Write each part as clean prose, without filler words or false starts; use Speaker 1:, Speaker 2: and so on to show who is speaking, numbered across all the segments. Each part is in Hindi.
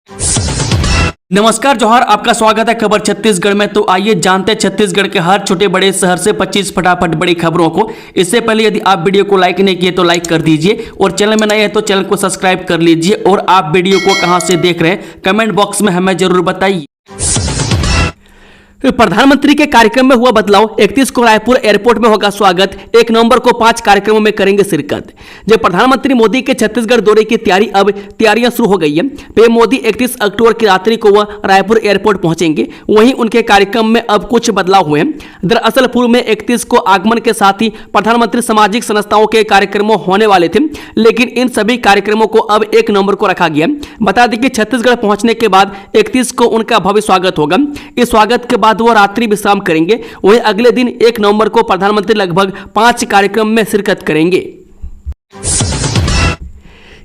Speaker 1: नमस्कार जोहार, आपका स्वागत है खबर छत्तीसगढ़ में। तो आइए जानते हैं छत्तीसगढ़ के हर छोटे बड़े शहर से 25 फटाफट बड़ी खबरों को। इससे पहले यदि आप वीडियो को लाइक नहीं किए तो लाइक कर दीजिए और चैनल में नए हैं तो चैनल को सब्सक्राइब कर लीजिए। और आप वीडियो को कहां से देख रहे हैं कमेंट बॉक्स में हमें जरूर बताइए। प्रधानमंत्री के कार्यक्रम में हुआ बदलाव, 31 को रायपुर एयरपोर्ट में होगा स्वागत, 1 नवंबर को 5 कार्यक्रमों में करेंगे शिरकत। जब प्रधानमंत्री मोदी के छत्तीसगढ़ दौरे की तैयारियां शुरू हो गई है। पीएम मोदी 31 अक्टूबर की रात्रि को वह रायपुर एयरपोर्ट पहुंचेंगे। वहीं उनके कार्यक्रम में अब कुछ बदलाव हुए हैं। दरअसल पूर्व में 31 को आगमन के साथ ही प्रधानमंत्री सामाजिक संस्थाओं के कार्यक्रमों होने वाले थे, लेकिन इन सभी कार्यक्रमों को अब 1 नवंबर को रखा गया। बता दें कि छत्तीसगढ़ पहुंचने के बाद 31 को उनका भव्य स्वागत होगा। इस स्वागत के बाद वो रात्रि विश्राम करेंगे। वहीं अगले दिन 1 नवंबर को प्रधानमंत्री लगभग 5 कार्यक्रम में शिरकत करेंगे।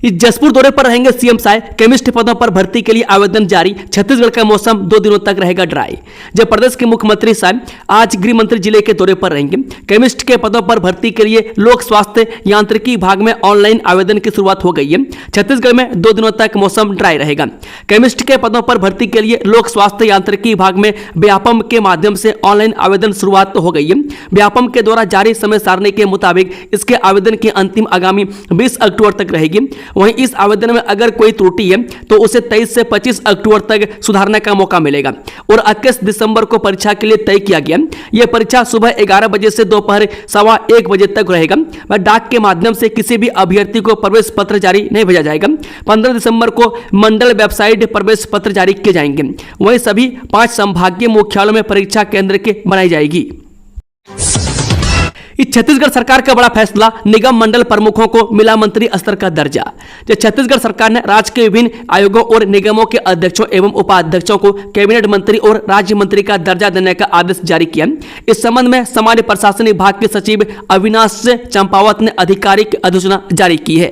Speaker 1: इस जसपुर दौरे पर रहेंगे सीएम साय, केमिस्ट पदों पर भर्ती के लिए आवेदन जारी। छत्तीसगढ़ का मौसम 2 दिनों तक रहेगा ड्राई। जब प्रदेश के मुख्यमंत्री साय आज गृह मंत्री जिले के दौरे पर रहेंगे। केमिस्ट के पदों पर भर्ती के लिए लोक स्वास्थ्य यांत्रिकी विभाग में ऑनलाइन आवेदन की शुरुआत हो गई है। छत्तीसगढ़ में 2 दिनों तक मौसम ड्राई रहेगा। केमिस्ट के पदों पर भर्ती के लिए लोक स्वास्थ्य यांत्रिकी विभाग में व्यापम के माध्यम से ऑनलाइन आवेदन शुरुआत हो गई है। व्यापम के द्वारा जारी समय सारणी के मुताबिक इसके आवेदन की अंतिम आगामी 20 अक्टूबर तक रहेगी। वहीं इस आवेदन में अगर कोई त्रुटि है तो उसे 23 से 25 अक्टूबर तक सुधारने का मौका मिलेगा। और 21 दिसंबर को परीक्षा के लिए तय किया गया। यह परीक्षा सुबह 11 बजे से दोपहर 1:15 बजे तक रहेगा। वह डाक के माध्यम से किसी भी अभ्यर्थी को प्रवेश पत्र जारी नहीं भेजा जाएगा। 15 दिसंबर को मंडल वेबसाइट प्रवेश पत्र जारी किए जाएंगे। वहीं सभी 5 संभागीय मुख्यालयों में परीक्षा केंद्र के बनाई जाएगी। छत्तीसगढ़ सरकार का बड़ा फैसला, निगम मंडल प्रमुखों को मिला मंत्री स्तर का दर्जा। छत्तीसगढ़ सरकार ने राज्य के विभिन्न आयोगों और निगमों के अध्यक्षों एवं उपाध्यक्षों को कैबिनेट मंत्री और राज्य मंत्री का दर्जा देने का आदेश जारी किया। इस संबंध में सामान्य प्रशासन विभाग के सचिव अविनाश चंपावत ने आधिकारिक अधिसूचना जारी की है।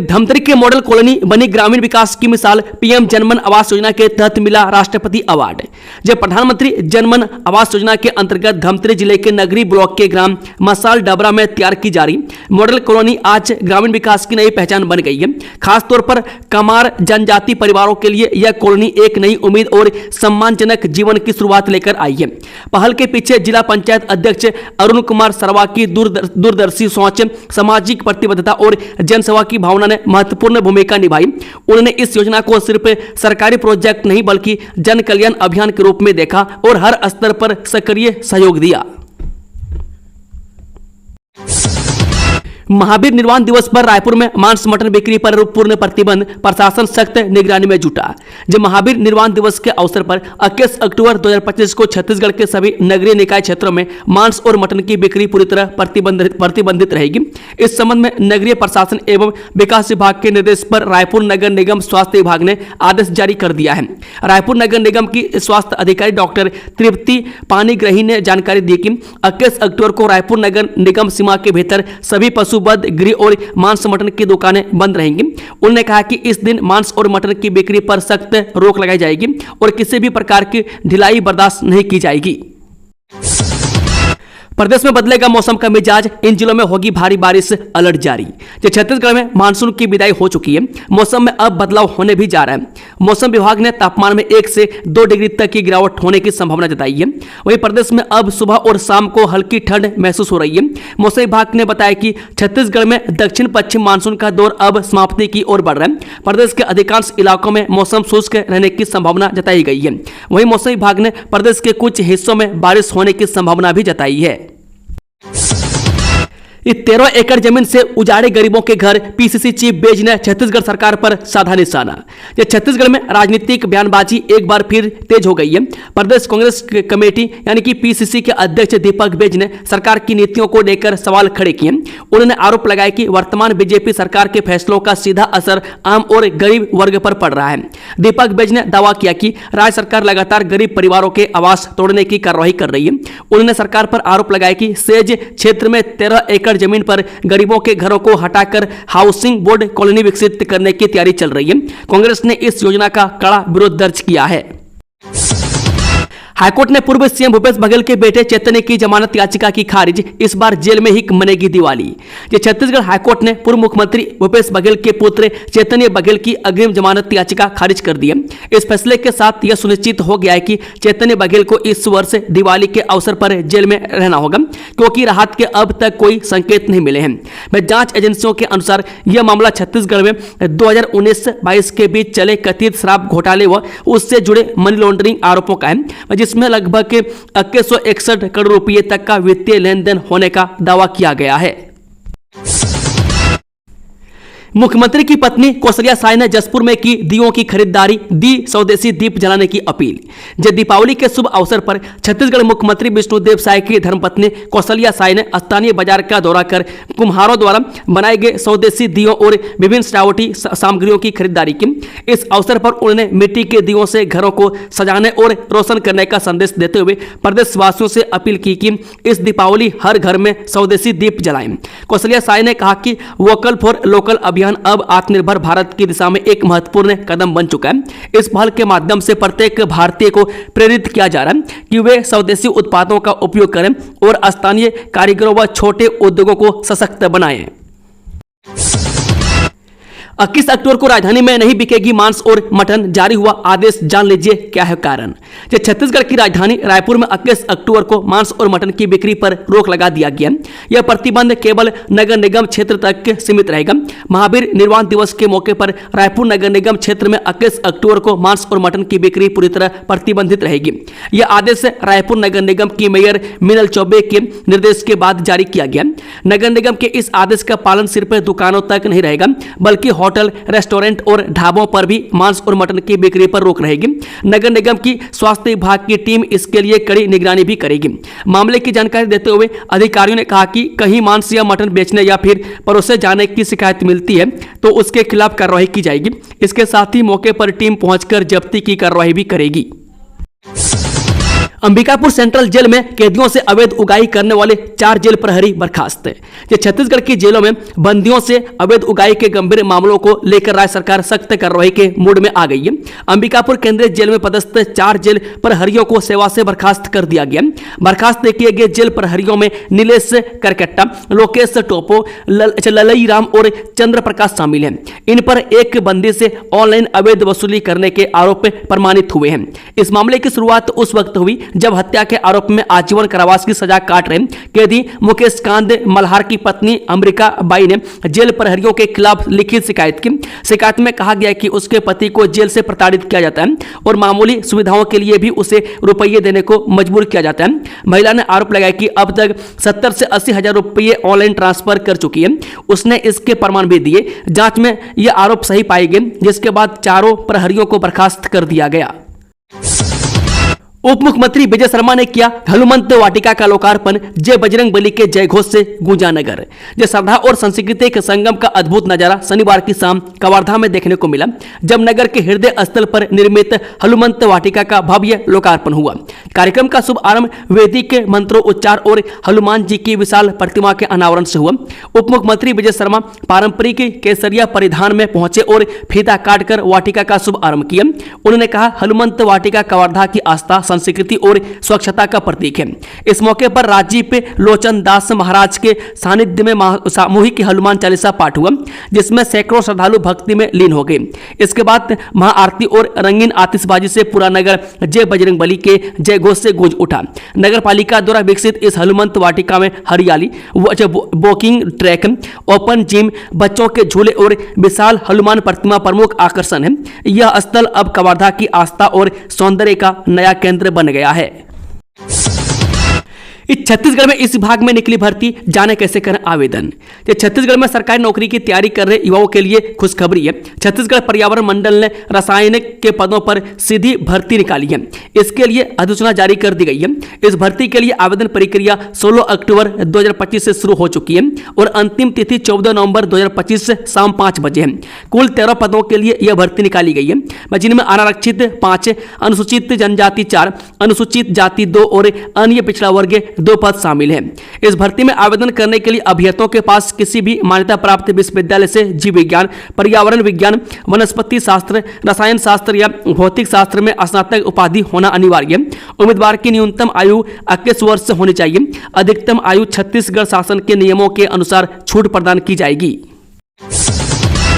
Speaker 1: धमतरी के मॉडल कॉलोनी बनी ग्रामीण विकास की मिसाल, पीएम जनमन आवास योजना के तहत मिला राष्ट्रपति अवार्ड। जब प्रधानमंत्री जनमन आवास योजना के अंतर्गत धमतरी जिले के नगरी ब्लॉक के ग्राम मसाल डबरा में तैयार की जा रही मॉडल कॉलोनी आज ग्रामीण विकास की नई पहचान बन गई है। खासतौर पर कमार जनजाति परिवारों के लिए यह कॉलोनी एक नई उम्मीद और सम्मानजनक जीवन की शुरुआत लेकर आई है। पहल के पीछे जिला पंचायत अध्यक्ष अरुण कुमार सरवा की दूरदर्शी सोच, सामाजिक प्रतिबद्धता और जनसेवा की भावना ने महत्वपूर्ण भूमिका निभाई। उन्होंने इस योजना को सिर्फ सरकारी प्रोजेक्ट नहीं बल्कि जन कल्याण अभियान के रूप में देखा और हर स्तर पर सक्रिय सहयोग दिया। महावीर निर्वाण दिवस पर रायपुर में मांस मटन बिक्री पर पूर्ण प्रतिबंध, प्रशासन सख्त निगरानी में जुटा। जब महावीर निर्वाण दिवस के अवसर पर 21 अक्टूबर 2025 को छत्तीसगढ़ के सभी नगरीय निकाय क्षेत्रों में मांस और मटन की बिक्री पूरी तरह प्रतिबंधित रहेगी। इस संबंध में नगरीय प्रशासन एवं विकास विभाग के निर्देश पर रायपुर नगर निगम स्वास्थ्य विभाग ने आदेश जारी कर दिया है। रायपुर नगर निगम की स्वास्थ्य अधिकारी डॉक्टर तृप्ति पानीग्रही ने जानकारी दी कि 21 अक्टूबर को रायपुर नगर निगम सीमा के भीतर सभी पशुवध गृह और मांस मटन की दुकानें बंद रहेंगी। उन्होंने कहा कि इस दिन मांस और मटन की बिक्री पर सख्त रोक लगाई जाएगी और किसी भी प्रकार की ढिलाई बर्दाश्त नहीं की जाएगी। प्रदेश में बदलेगा मौसम का मिजाज, इन जिलों में होगी भारी बारिश, अलर्ट जारी। छत्तीसगढ़ में मानसून की विदाई हो चुकी है। मौसम में अब बदलाव होने भी जा रहा है। मौसम विभाग ने तापमान में 1 से 2 डिग्री तक की गिरावट होने की संभावना जताई है। वहीं प्रदेश में अब सुबह और शाम को हल्की ठंड महसूस हो रही है। मौसम विभाग ने बताया कि छत्तीसगढ़ में दक्षिण पश्चिम मानसून का दौर अब समाप्ति की ओर बढ़ रहा है। प्रदेश के अधिकांश इलाकों में मौसम शुष्क रहने की संभावना जताई गई है। वहीं मौसम विभाग ने प्रदेश के कुछ हिस्सों में बारिश होने की संभावना भी जताई है। 13 एकड़ जमीन से उजाड़े गरीबों के घर, पीसीसी चीफ बेज ने छत्तीसगढ़ सरकार पर साधा निशाना। छत्तीसगढ़ में राजनीतिक बयानबाजी एक बार फिर तेज हो गई है। प्रदेश कांग्रेस कमेटी यानी कि पीसीसी के अध्यक्ष दीपक बेज ने सरकार की नीतियों को लेकर सवाल खड़े किए। उन्होंने आरोप लगाया कि वर्तमान बीजेपी सरकार के फैसलों का सीधा असर आम और गरीब वर्ग पर पड़ रहा है। दीपक बेज ने दावा किया कि राज्य सरकार लगातार गरीब परिवारों के आवास तोड़ने की कार्रवाई कर रही है। उन्होंने सरकार पर आरोप लगाया कि सेज क्षेत्र में 13 एकड़ जमीन पर गरीबों के घरों को हटाकर हाउसिंग बोर्ड कॉलोनी विकसित करने की तैयारी चल रही है। कांग्रेस ने इस योजना का कड़ा विरोध दर्ज किया है। हाईकोर्ट ने पूर्व सीएम भूपेश बघेल के बेटे चैतन्य की जमानत याचिका की खारिज, इस बार जेल में ही मनेगी दिवाली। छत्तीसगढ़ हाईकोर्ट ने पूर्व मुख्यमंत्री भूपेश बघेल के पुत्र चैतन्य बघेल की अग्रिम जमानत याचिका खारिज कर दी है। इस फैसले के साथ यह सुनिश्चित हो गया है कि चैतन्य बघेल को इस वर्ष दिवाली के अवसर पर जेल में रहना होगा, क्योंकि राहत के अब तक कोई संकेत नहीं मिले हैं। जांच एजेंसियों के अनुसार यह मामला छत्तीसगढ़ में 2019-22 के बीच चले कथित शराब घोटाले व उससे जुड़े मनी लॉन्ड्रिंग आरोपों का है, जिसमें लगभग 2161 करोड़ रुपए तक का वित्तीय लेन देन होने का दावा किया गया है। मुख्यमंत्री की पत्नी कौशल्या साय ने जसपुर में की दीयों की खरीदारी, दी स्वदेशी दीप जलाने की अपील। दीपावली के शुभ अवसर पर छत्तीसगढ़ मुख्यमंत्री विष्णुदेव साय की धर्मपत्नी कौशल्या साय ने स्थानीय बाजार का दौरा कर कुम्हारों द्वारा बनाए गए स्वदेशी दियों और विभिन्न सजावटी सामग्रियों की खरीदारी की। इस अवसर पर उन्होंने मिट्टी के दियों से घरों को सजाने और रोशन करने का संदेश देते हुए प्रदेशवासियों से अपील की कि इस दीपावली हर घर में स्वदेशी दीप जलाएं। कौशल्या साय ने कहा कि वोकल फॉर लोकल अभियान अब आत्मनिर्भर भारत की दिशा में एक महत्वपूर्ण कदम बन चुका है। इस पहल के माध्यम से प्रत्येक भारतीय को प्रेरित किया जा रहा है कि वे स्वदेशी उत्पादों का उपयोग करें और स्थानीय कारीगरों व छोटे उद्योगों को सशक्त बनाएं। 21 अक्टूबर को राजधानी में नहीं बिकेगी मांस और मटन, जारी हुआ आदेश, जान लीजिए क्या है कारण। छत्तीसगढ़ की राजधानी रायपुर में 21 अक्टूबर को मांस और मटन की बिक्री पर रोक लगा दिया गया। यह प्रतिबंध केवल नगर निगम क्षेत्र तक सीमित रहेगा। महावीर निर्वाण दिवस के मौके पर रायपुर नगर निगम क्षेत्र में 21 अक्टूबर को मांस और मटन की बिक्री पूरी तरह प्रतिबंधित रहेगी। यह आदेश रायपुर नगर निगम की मेयर मीनल चौबे के निर्देश के बाद जारी किया गया। नगर निगम के इस आदेश का पालन सिर्फ दुकानों तक नहीं रहेगा, बल्कि होटल, रेस्टोरेंट और ढाबों पर भी मांस और मटन की बिक्री पर रोक रहेगी। नगर निगम की स्वास्थ्य विभाग की टीम इसके लिए कड़ी निगरानी भी करेगी। मामले की जानकारी देते हुए अधिकारियों ने कहा कि कहीं मांस या मटन बेचने या फिर परोसे जाने की शिकायत मिलती है तो उसके खिलाफ कार्रवाई की जाएगी। इसके साथ ही मौके पर टीम पहुंचकर जब्ती की कार्रवाई भी करेगी। अंबिकापुर सेंट्रल जेल में कैदियों से अवैध उगाही करने वाले 4 जेल प्रहरी बर्खास्त। छत्तीसगढ़ की जेलों में बंदियों से अवैध उगाही के गंभीर मामलों को लेकर राज्य सरकार सख्त कार्रवाई के मूड में आ गई है। अंबिकापुर केंद्रीय जेल में पदस्थ 4 जेल प्रहरियों को सेवा से बर्खास्त कर दिया गया। बर्खास्त किए गए जेल प्रहरियों में नीलेश करकट्टा, लोकेश टोपो, ललई राम और चंद्र प्रकाश शामिल हैं। इन पर एक बंदी से ऑनलाइन अवैध वसूली करने के आरोप प्रमाणित हुए हैं। इस मामले की शुरुआत उस वक्त हुई जब हत्या के आरोप में आजीवन कारावास की सजा काट रहे कैदी मुकेश कांत मल्हार की पत्नी अमृका बाई ने जेल प्रहरियों के खिलाफ लिखित शिकायत की। शिकायत में कहा गया कि उसके पति को जेल से प्रताड़ित किया जाता है और मामूली सुविधाओं के लिए भी उसे रुपये देने को मजबूर किया जाता है। महिला ने आरोप लगाया कि अब तक 70 से 80 हजार रुपये ऑनलाइन ट्रांसफर कर चुकी है। उसने इसके प्रमाण भी दिए। जांच में यह आरोप सही पाए गए, जिसके बाद चारों प्रहरियों को बर्खास्त कर दिया गया। उप मुख्यमंत्री विजय शर्मा ने किया हनुमंत वाटिका का लोकार्पण। जय बजरंग बली के जय घोष से गूंजा नगर। जय श्रद्धा और संस्कृति के संगम का अद्भुत नजारा शनिवार की शाम कवर्धा में देखने को मिला, जब नगर के हृदय स्थल पर निर्मित हनुमंत वाटिका का भव्य लोकार्पण हुआ। कार्यक्रम का शुभ आरंभ वैदिक मंत्रोच्चार और हनुमान जी की विशाल प्रतिमा के अनावरण से हुआ। उप मुख्यमंत्री विजय शर्मा पारंपरिक केसरिया परिधान में पहुंचे और फीता काटकर वाटिका का शुभ आरंभ किया। उन्होंने कहा, हनुमंत वाटिका कवर्धा की आस्था, संस्कृति और स्वच्छता का प्रतीक है। इस मौके पर राजीव लोचन दास महाराज के सानिध्य में सामूहिक हनुमान चालीसा पाठ हुआ, जिसमें सैकड़ों श्रद्धालु भक्ति में लीन हो गए। इसके बाद महाआरती और रंगीन आतिशबाजी से पूरा नगर जय बजरंग बली के जय घोष से गूंज उठा। नगर पालिका द्वारा विकसित इस हनुमंत वाटिका में हरियाली, वॉकिंग ट्रैक, ओपन जिम, बच्चों के झूले और विशाल हनुमान प्रतिमा प्रमुख आकर्षण है। यह स्थल अब कवर्धा की आस्था और सौंदर्य का नया केंद्र बन गया है। छत्तीसगढ़ में इस विभाग में निकली भर्ती, जाने कैसे करें आवेदन। छत्तीसगढ़ में सरकारी नौकरी की तैयारी कर रहे युवाओं के लिए खुशखबरी है। छत्तीसगढ़ पर्यावरण मंडल ने रासायनिक के पदों पर सीधी भर्ती निकाली है। इसके लिए अधिसूचना जारी कर दी गई है। इस भर्ती के लिए आवेदन प्रक्रिया 16 अक्टूबर 2025 से शुरू हो चुकी है और अंतिम तिथि 14 नवंबर 2025 शाम 5 बजे है। कुल 13 पदों के लिए यह भर्ती निकाली गई है, जिनमें आरक्षित 5, अनुसूचित जनजाति 4, अनुसूचित जाति 2 और अन्य पिछड़ा वर्ग 2 पद शामिल हैं। इस भर्ती में आवेदन करने के लिए अभ्यर्थियों के पास किसी भी मान्यता प्राप्त विश्वविद्यालय से जीव विज्ञान, पर्यावरण विज्ञान, वनस्पति शास्त्र, रसायन शास्त्र या भौतिक शास्त्र में स्नातक उपाधि होना अनिवार्य है। उम्मीदवार की न्यूनतम आयु 21 वर्ष होनी चाहिए। अधिकतम आयु छत्तीसगढ़ शासन के नियमों के अनुसार छूट प्रदान की जाएगी।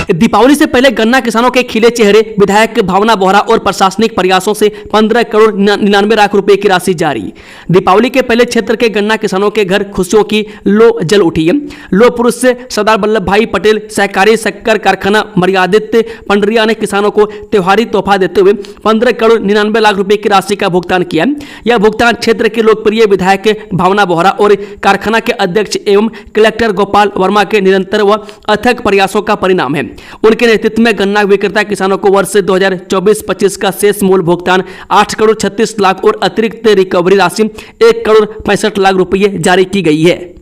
Speaker 1: दीपावली से पहले गन्ना किसानों के खिले चेहरे, विधायक भावना बोहरा और प्रशासनिक प्रयासों से 15 करोड़ 99 लाख रुपए की राशि जारी। दीपावली के पहले क्षेत्र के गन्ना किसानों के घर खुशियों की लो जल उठी है। लो पुरुष से सरदार वल्लभ भाई पटेल सहकारी शक्कर कारखाना मर्यादित पंडरिया ने किसानों को त्योहारी तोहफा देते हुए 15 करोड़ 99 लाख रुपए की राशि का भुगतान किया। यह भुगतान क्षेत्र के लोकप्रिय विधायक भावना बोहरा और कारखाना के अध्यक्ष एवं कलेक्टर गोपाल वर्मा के निरंतर व अथक प्रयासों का परिणाम है। उनके नेतृत्व में गन्ना विक्रेता किसानों को वर्ष 2024-25 का शेष मूल भुगतान 8 करोड़ 36 लाख और अतिरिक्त रिकवरी राशि 1 करोड़ 65 लाख रुपये जारी की गई है।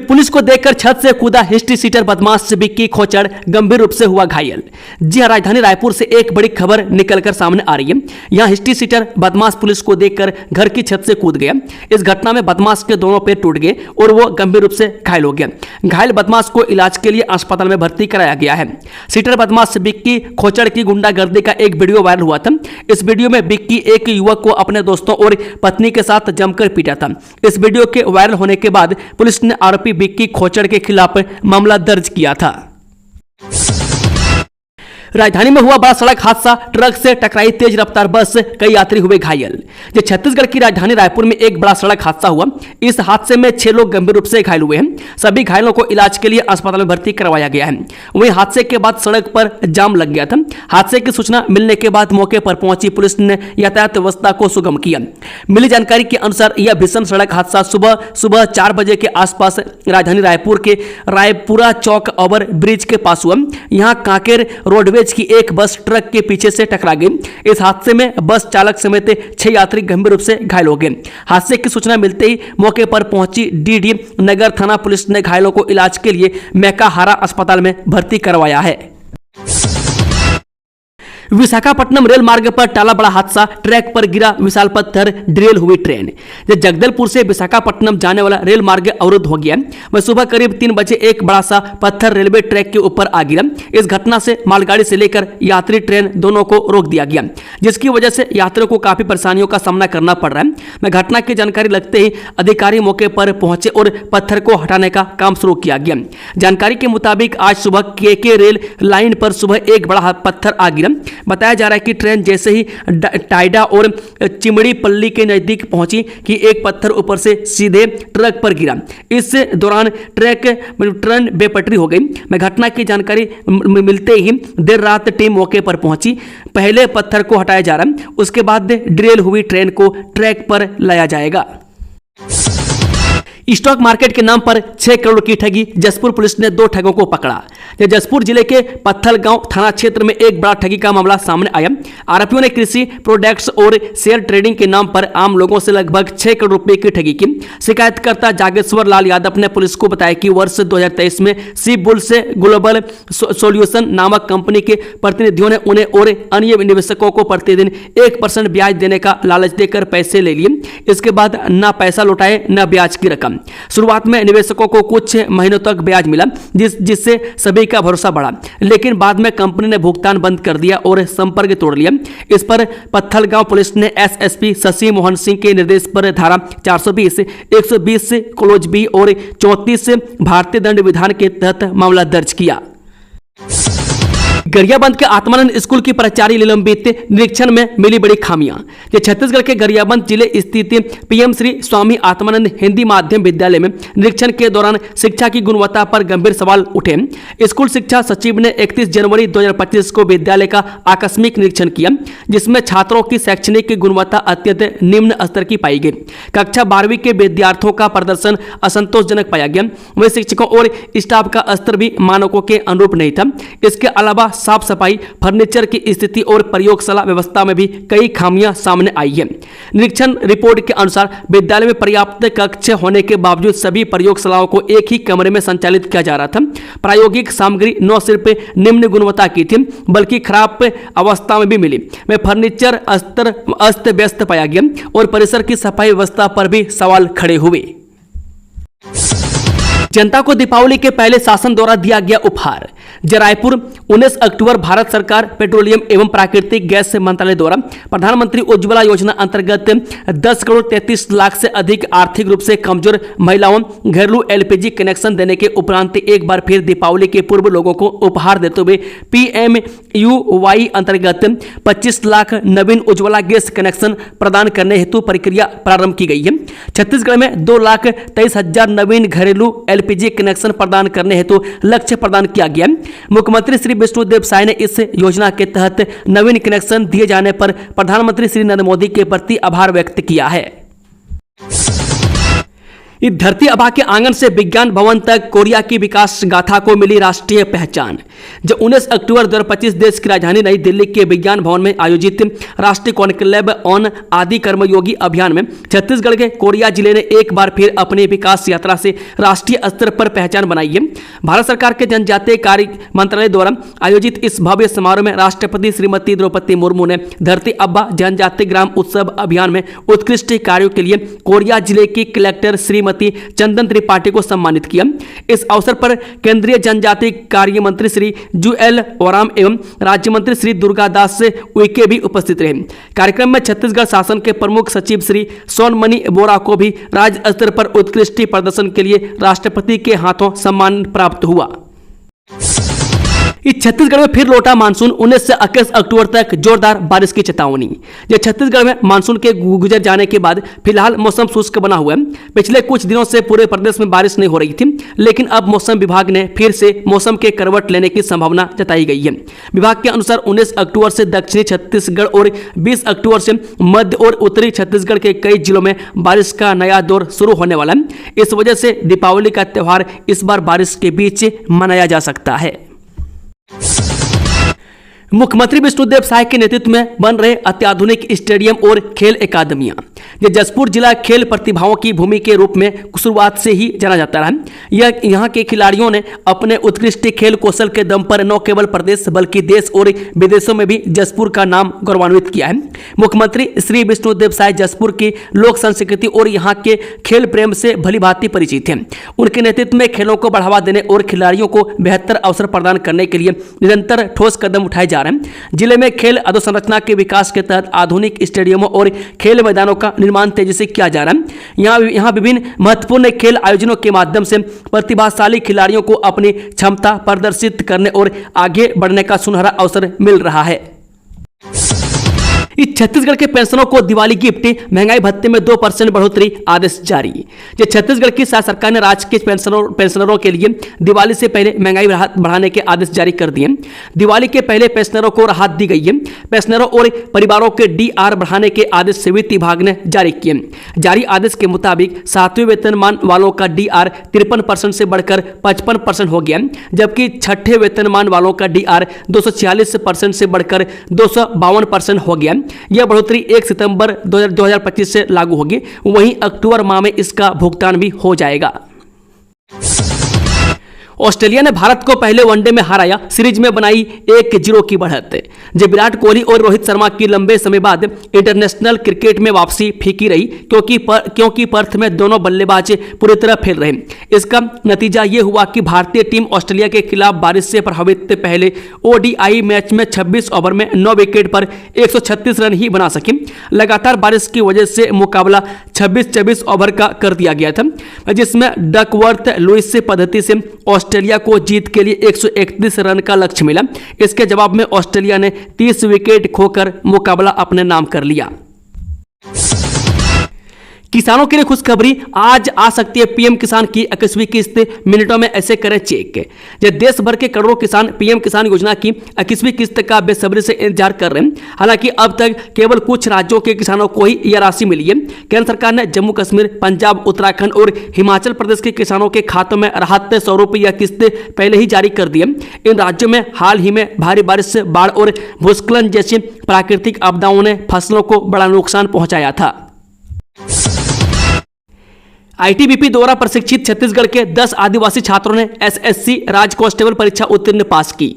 Speaker 1: पुलिस को देखकर छत से कूदा हिस्ट्री सीटर बदमाश विक्की खोचड़ गंभीर रूप से हुआ घायल। जी हां, राजधानी रायपुर से एक बड़ी खबर निकलकर सामने आ रही है। यहां हिस्ट्री सीटर बदमाश पुलिस को देखकर घर की छत से कूद गया। इस घटना में बदमाश के दोनों पैर टूट गए और वो गंभीर रूप से घायल हो गया। घायल बदमाश को इलाज के लिए अस्पताल में भर्ती कराया गया है। सीटर बदमाश विक्की खोचड़ की गुंडागर्दी का एक वीडियो वायरल हुआ था। इस वीडियो में विक्की एक युवक को अपने दोस्तों और पत्नी के साथ जमकर पीटा था। इस वीडियो के वायरल होने के बाद पुलिस ने आरोपी विक्की खोचड़ के खिलाफ मामला दर्ज किया था। राजधानी में हुआ बड़ा सड़क हादसा, ट्रक से टकराई तेज रफ्तार बस, कई यात्री हुए घायल। जो छत्तीसगढ़ की राजधानी रायपुर में एक बड़ा सड़क हादसा हुआ। इस हादसे में 6 लोग गंभीर रूप से घायल हुए हैं। सभी घायलों को इलाज के लिए अस्पताल में भर्ती करवाया गया है। वहीं हादसे के बाद सड़क पर जाम लग गया था। हादसे की सूचना मिलने के बाद मौके पर पहुंची पुलिस ने यातायात व्यवस्था को सुगम किया। मिली जानकारी के अनुसार यह भीषण सड़क हादसा सुबह 4 बजे के आसपास राजधानी रायपुर के रायपुरा चौक ओवर ब्रिज के पास हुआ। यहां कांकेर रोडवेज की एक बस ट्रक के पीछे से टकरा गई। इस हादसे में बस चालक समेत 6 यात्री गंभीर रूप से घायल हो गए। हादसे की सूचना मिलते ही मौके पर पहुंची डीडी नगर थाना पुलिस ने घायलों को इलाज के लिए मेकाहारा अस्पताल में भर्ती करवाया है। विशाखापट्टनम रेल मार्ग पर टाला बड़ा हादसा, ट्रैक पर गिरा विशाल पत्थर, डिरेल हुई ट्रेन। जगदलपुर से विशाखापट्टनम जाने वाला रेल मार्ग अवरुद्ध हो गया। वह सुबह करीब 3 बजे एक बड़ा सा पत्थर रेलवे ट्रैक के ऊपर आ गिरा। इस घटना से मालगाड़ी से लेकर यात्री ट्रेन दोनों को रोक दिया गया, जिसकी वजह से यात्रियों को काफी परेशानियों का सामना करना पड़ रहा है। घटना की जानकारी लगते ही अधिकारी मौके पर पहुंचे और पत्थर को हटाने का काम शुरू किया गया। जानकारी के मुताबिक आज सुबह के रेल लाइन पर सुबह एक बड़ा पत्थर आ गिरा। बताया जा रहा है कि ट्रेन जैसे ही टाइडा और चिमड़ी पल्ली के नजदीक पहुंची कि एक पत्थर ऊपर से सीधे ट्रक पर गिरा। इस दौरान ट्रेन बेपटरी हो गई। घटना की जानकारी मिलते ही देर रात टीम मौके पर पहुंची। पहले पत्थर को हटाया जा रहा है, उसके बाद डिरेल हुई ट्रेन को ट्रैक पर लाया जाएगा। स्टॉक मार्केट के नाम पर 6 करोड़ की ठगी, जसपुर पुलिस ने 2 ठगों को पकड़ा। जसपुर जिले के पत्थलगांव थाना क्षेत्र में एक बड़ा ठगी का मामला सामने आया। आरोपियों ने कृषि प्रोडक्ट्स और शेयर ट्रेडिंग के नाम पर आम लोगों से लगभग 6 करोड़ रुपए की ठगी की। शिकायतकर्ता जागेश्वर लाल यादव ने पुलिस को बताया कि वर्ष 2023 में सी बुल से ग्लोबल सोल्यूशन नामक कंपनी के प्रतिनिधियों ने उन्हें और अन्य निवेशकों को प्रतिदिन 1% ब्याज देने का लालच देकर पैसे ले लिए। इसके बाद न पैसा लौटाए न ब्याज की रकम। शुरुआत में निवेशकों को कुछ महीनों तक ब्याज मिला, जिससे सभी का भरोसा बढ़ा, लेकिन बाद में कंपनी ने भुगतान बंद कर दिया और संपर्क तोड़ लिया। इस पर पत्थलगांव पुलिस ने एसएसपी शशि मोहन सिंह के निर्देश पर धारा 420, 120 क्लोज बी और 34 भारतीय दंड विधान के तहत मामला दर्ज किया। गरियाबंद के आत्मानंद स्कूल की प्राचार्य निलंबित, निरीक्षण में मिली बड़ी खामियां। छत्तीसगढ़ के गरियाबंद जिले स्थित पीएम श्री स्वामी आत्मानंद हिंदी माध्यम विद्यालय में निरीक्षण के दौरान शिक्षा की गुणवत्ता पर गंभीर सवाल उठे। स्कूल शिक्षा सचिव ने 31 जनवरी 2025 को विद्यालय का आकस्मिक निरीक्षण किया, जिसमें छात्रों की शैक्षणिक गुणवत्ता अत्यंत निम्न स्तर की पाई गई। कक्षा 12वीं के विद्यार्थियों का प्रदर्शन असंतोषजनक पाया गया। वहीं शिक्षकों और स्टाफ का स्तर भी मानकों के अनुरूप नहीं था। इसके अलावा साफ सफाई, फर्नीचर की स्थिति और प्रयोगशाला व्यवस्था में भी कई खामियां सामने आई है। निरीक्षण रिपोर्ट के अनुसार विद्यालय में पर्याप्त कक्ष होने के बावजूद सभी प्रयोगशालाओं को एक ही कमरे में संचालित किया जा रहा था। प्रायोगिक सामग्री न सिर्फ निम्न गुणवत्ता की थी बल्कि खराब अवस्था में भी मिली। में फर्नीचर अस्त व्यस्त पाया गया और परिसर की सफाई व्यवस्था पर भी सवाल खड़े हुए। जनता को दीपावली के पहले शासन द्वारा दिया गया उपहार। रायपुर 19 अक्टूबर भारत सरकार पेट्रोलियम एवं प्राकृतिक गैस मंत्रालय द्वारा प्रधानमंत्री उज्ज्वला योजना अंतर्गत 10 करोड़ 33 लाख से अधिक आर्थिक रूप से कमजोर महिलाओं घरेलू एलपीजी कनेक्शन देने के उपरांत एक बार फिर दीपावली के पूर्व लोगों को उपहार देते हुए PMUY अंतर्गत 25 लाख नवीन उज्ज्वला गैस कनेक्शन प्रदान करने हेतु प्रक्रिया प्रारंभ की गई है। छत्तीसगढ़ में 2,23,000 नवीन घरेलू एलपीजी कनेक्शन प्रदान करने हेतु लक्ष्य प्रदान किया गया। मुख्यमंत्री श्री विष्णुदेव साय ने इस योजना के तहत नवीन कनेक्शन दिए जाने पर प्रधानमंत्री श्री नरेंद्र मोदी के प्रति आभार व्यक्त किया है। इस धरती आबा के आंगन से विज्ञान भवन तक कोरिया की विकास गाथा को मिली राष्ट्रीय पहचान। जो 19 अक्टूबर 2025 देश की राजधानी नई दिल्ली के विज्ञान भवन में आयोजित राष्ट्रीय कॉन्क्लेव ऑन आदि कर्मयोगी अभियान में छत्तीसगढ़ के कोरिया जिले ने एक बार फिर अपनी विकास यात्रा से राष्ट्रीय स्तर पर पहचान बनाई है। भारत सरकार के जनजातीय कार्य मंत्रालय द्वारा आयोजित इस भव्य समारोह में राष्ट्रपति श्रीमती द्रौपदी मुर्मू ने धरती आबा जनजातीय ग्राम उत्सव अभियान में उत्कृष्ट कार्यों के लिए कोरिया जिले की कलेक्टर श्रीमती चंदन त्रिपाठी को सम्मानित किया। इस अवसर पर केंद्रीय जनजातीय कार्य मंत्री श्री जुएल ओराम एवं राज्य मंत्री श्री दुर्गादास उइके भी उपस्थित रहे। कार्यक्रम में छत्तीसगढ़ शासन के प्रमुख सचिव श्री सोनमणि बोरा को भी राज्य स्तर पर उत्कृष्ट प्रदर्शन के लिए राष्ट्रपति के हाथों सम्मान प्राप्त हुआ। इस छत्तीसगढ़ में फिर लौटा मानसून। 19 से 21 अक्टूबर तक जोरदार बारिश की चेतावनी। यह छत्तीसगढ़ में मानसून के गुजर जाने के बाद फिलहाल मौसम शुष्क बना हुआ है। पिछले कुछ दिनों से पूरे प्रदेश में बारिश नहीं हो रही थी, लेकिन अब मौसम विभाग ने फिर से मौसम के करवट लेने की संभावना जताई गई है। विभाग के अनुसार 19 अक्टूबर से दक्षिणी छत्तीसगढ़ और 20 अक्टूबर से मध्य और उत्तरी छत्तीसगढ़ के कई जिलों में बारिश का नया दौर शुरू होने वाला है। इस वजह से दीपावली का त्यौहार इस बार बारिश के बीच मनाया जा सकता है। मुख्यमंत्री विष्णुदेव साय के नेतृत्व में बन रहे अत्याधुनिक स्टेडियम और खेल अकादमियां। यह जसपुर जिला खेल प्रतिभाओं की भूमि के रूप में शुरुआत से ही जाना जाता रहा। यह यहाँ के खिलाड़ियों ने अपने उत्कृष्ट खेल कौशल के दम पर न केवल प्रदेश बल्कि देश और विदेशों में भी जसपुर का नाम गौरवान्वित किया है। मुख्यमंत्री श्री विष्णुदेव साय जसपुर की लोक संस्कृति और यहाँ के खेल प्रेम से भलीभांति परिचित हैं। उनके नेतृत्व में खेलों को बढ़ावा देने और खिलाड़ियों को बेहतर अवसर प्रदान करने के लिए निरंतर ठोस कदम उठाए जा रहे हैं। जिले में खेल अधोसंरचना के विकास के तहत आधुनिक स्टेडियमों और खेल मैदानों का निर्माण तेजी से किया जा रहा है। यहाँ विभिन्न महत्वपूर्ण खेल आयोजनों के माध्यम से प्रतिभाशाली खिलाड़ियों को अपनी क्षमता प्रदर्शित करने और आगे बढ़ने का सुनहरा अवसर मिल रहा है। इस छत्तीसगढ़ के पेंशनरों को दिवाली गिफ्ट, महंगाई भत्ते में 2% बढ़ोतरी, आदेश जारी। ये छत्तीसगढ़ की सरकार ने राज्य के पेंशनरों के लिए दिवाली से पहले महंगाई राहत बढ़ाने के आदेश जारी कर दिए। दिवाली के पहले पेंशनरों को राहत दी गई है। पेंशनरों और परिवारों के डीआर बढ़ाने के आदेश वित्त विभाग ने जारी किए। जारी आदेश के मुताबिक 7वें वेतनमान वालों का डीआर 53% से बढ़कर 55% हो गया, जबकि 6ठे वेतनमान वालों का डीआर 246% से बढ़कर 252% हो गया। यह बढ़ोतरी 1 सितंबर 2025 से लागू होगी। वहीं अक्टूबर माह में इसका भुगतान भी हो जाएगा। ऑस्ट्रेलिया ने भारत को पहले वनडे में हराया, सीरीज में बनाई 1-0 की बढ़त। जब विराट कोहली और रोहित शर्मा की लंबे समय बाद इंटरनेशनल क्रिकेट में वापसी फीकी रही, क्योंकि पर्थ में दोनों बल्लेबाज पूरी तरह फेल रहे। इसका नतीजा यह हुआ कि भारतीय टीम ऑस्ट्रेलिया के खिलाफ बारिश से प्रभावित पहले ओडीआई मैच में 26 ओवर में 9 विकेट पर 136 रन ही बना सकी। लगातार बारिश की वजह से मुकाबला 26-24 ओवर का कर दिया गया था, जिसमें डकवर्थ लुइस पद्धति से ऑस्ट्रेलिया को जीत के लिए 131 रन का लक्ष्य मिला। इसके जवाब में ऑस्ट्रेलिया ने 30 विकेट खोकर मुकाबला अपने नाम कर लिया। किसानों के लिए खुशखबरी, आज आ सकती है पीएम किसान की 21वीं किस्त, मिनटों में ऐसे करें चेक। जब देश भर के करोड़ों किसान पीएम किसान योजना की 21वीं किस्त का बेसब्री से इंतजार कर रहे हैं। हालांकि अब तक केवल कुछ राज्यों के किसानों को ही यह राशि मिली है। केंद्र सरकार ने जम्मू कश्मीर, पंजाब, उत्तराखंड और हिमाचल प्रदेश के किसानों के खातों में राहत स्वरूप यह किस्त पहले ही जारी कर दी है। इन राज्यों में हाल ही में भारी बारिश, बाढ़ और भूस्खलन जैसी प्राकृतिक आपदाओं ने फसलों को बड़ा नुकसान पहुंचाया था। आईटीबीपी द्वारा प्रशिक्षित छत्तीसगढ़ के 10 आदिवासी छात्रों ने एसएससी राज्य कांस्टेबल परीक्षा उत्तीर्ण पास की।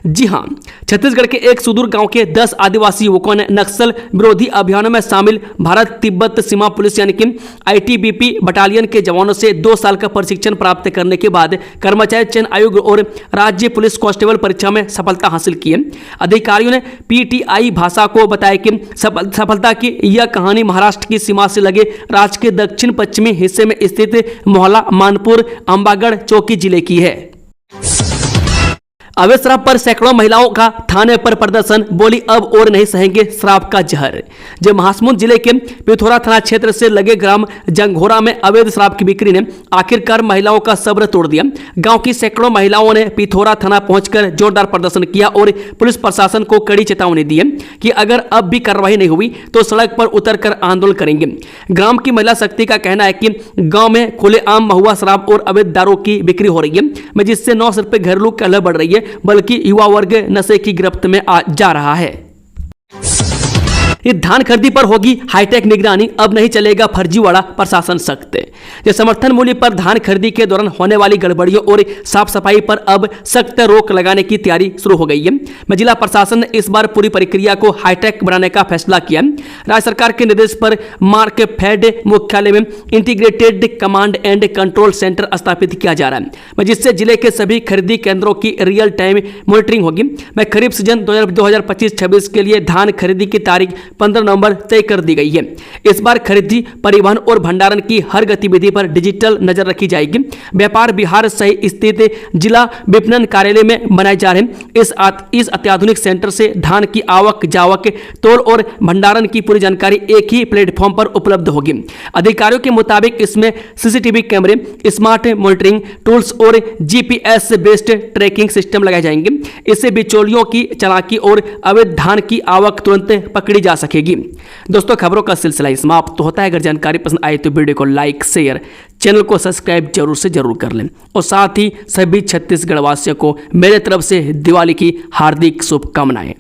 Speaker 1: जी हां, छत्तीसगढ़ के एक सुदूर गांव के 10 आदिवासी युवकों ने नक्सल विरोधी अभियानों में शामिल भारत तिब्बत सीमा पुलिस यानी कि आईटीबीपी बटालियन के जवानों से 2 साल का प्रशिक्षण प्राप्त करने के बाद कर्मचारी चयन आयोग और राज्य पुलिस कांस्टेबल परीक्षा में सफलता हासिल की है। अधिकारियों ने पीटीआई भाषा को बताया कि सफलता की यह कहानी महाराष्ट्र की सीमा से लगे राज्य के दक्षिण पश्चिमी हिस्से में स्थित मोहला, मानपुर, अंबागढ़, चौकी जिले की है। अवैध शराब पर सैकड़ों महिलाओं का थाने पर प्रदर्शन, बोली अब और नहीं सहेंगे शराब का जहर। जब महासमुंद जिले के पिथौरा थाना क्षेत्र से लगे ग्राम जंघोरा में अवैध शराब की बिक्री ने आखिरकार महिलाओं का सब्र तोड़ दिया। गांव की सैकड़ों महिलाओं ने पिथौरा थाना पहुंचकर जोरदार प्रदर्शन किया और पुलिस प्रशासन को कड़ी चेतावनी दी है कि अगर अब भी कार्रवाई नहीं हुई तो सड़क पर उतरकर आंदोलन करेंगे। ग्राम की महिला शक्ति का कहना है कि गांव में खुलेआम महुआ शराब और अवैध दारू की बिक्री हो रही है, जिससे न सिर्फ घरेलू कलह बढ़ रही है बल्कि युवा वर्ग नशे की गिरफ्त में जा रहा है। धान खरीदी पर होगी हाईटेक निगरानी, अब नहीं चलेगा फर्जीवाड़ा, प्रशासन सख्त। समर्थन मूल्य पर धान खरीदी के दौरान होने वाली गड़बड़ियों और साफ सफाई पर अब सख्त रोक लगाने की तैयारी शुरू हो गई है। जिला प्रशासन ने इस बार पूरी प्रक्रिया को हाईटेक बनाने का फैसला किया। राज्य सरकार के निर्देश पर मार्कफेड मुख्यालय में integrated command and control centre स्थापित किया जा रहा है, जिससे जिले के सभी खरीदी केंद्रों की रियल टाइम मॉनिटरिंग होगी। खरीफ सीजन 2025-26 के लिए धान खरीदी की तारीख 15 नवंबर तय कर दी गई है। इस बार खरीदी, परिवहन और भंडारण की हर गतिविधि पर डिजिटल नजर रखी जाएगी। व्यापार विहार सही स्थित जिला विपणन कार्यालय में बनाए जा रहे इस अत्याधुनिक सेंटर से धान की आवक, जावक, तोल और भंडारण की पूरी जानकारी एक ही प्लेटफॉर्म पर उपलब्ध होगी। अधिकारियों के मुताबिक इसमें सीसीटीवी कैमरे, स्मार्ट मॉनिटरिंग टूल्स और जीपीएस बेस्ड ट्रैकिंग सिस्टम लगाए जाएंगे। इससे बिचौलियों की चालाकी और अवैध धान की आवक तुरंत पकड़ी जा सकेगी। दोस्तों, खबरों का सिलसिला समाप्त होता है। अगर जानकारी पसंद आए तो वीडियो को लाइक, शेयर, चैनल को सब्सक्राइब जरूर कर लें और साथ ही सभी छत्तीसगढ़ वासियों को मेरे तरफ से दिवाली की हार्दिक शुभकामनाएं।